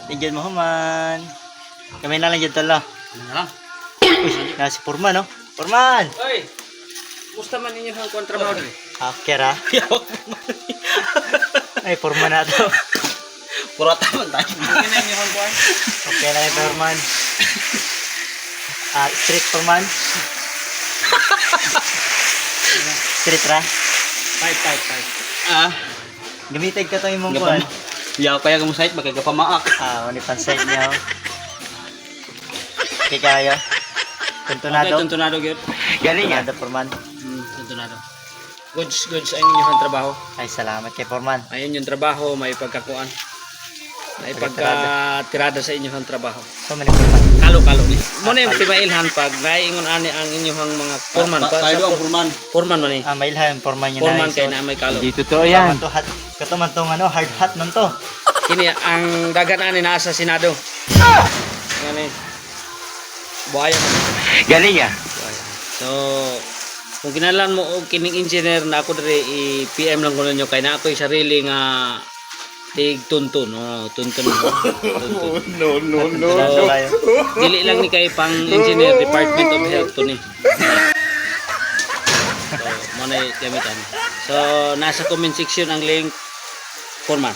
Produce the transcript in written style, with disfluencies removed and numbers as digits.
Tingnan mo man. Kami na lang dyan tala. Uy, nasi Purman, no? Purman! Oy! Musta man ninyo ang kontrabaho rin? Hacker, ha? Ay, Purman na to. Purata man tayo. Hindi na inyo ang kuhan. Okay na kay Purman. Street Purman. Street ra. Fight. Gamitin ka to yung mong kuhan. Yaw kaya kamo site magkagapamaak. Mani pansay niya. Okay kayo. Tuntunado. Okay, tuntunado gyud. Galing ya. Purman. Tuntunado. Goods ay inyong trabaho. Ay, salamat kay Purman. Ayun yung trabaho, may pagkakuan. May pagkatirada sa inyong trabaho. So, mani Purman. Kalo ni. Mo na yung timailhan pag naingon ani ang inyong mga foreman. Tayo ang furman. Foreman man ni. Mailhan, Purman yun Foreman kay na may kalo. Hindi totoo yan. Kato man tong hard hat man to. Kini ang dagan ani na sa Senado. Ngani. Buaya man. Galing ya. Buaya. So, kung kinalan mo og kining engineer na ako diri i-PM lang ko ninyo kay na ako sarili nga tig tuntun, tuntun. No. So, dili lang ni kay pang engineer Department of Health to ni. So, mo na gamitan. So, nasa comment section ang link format.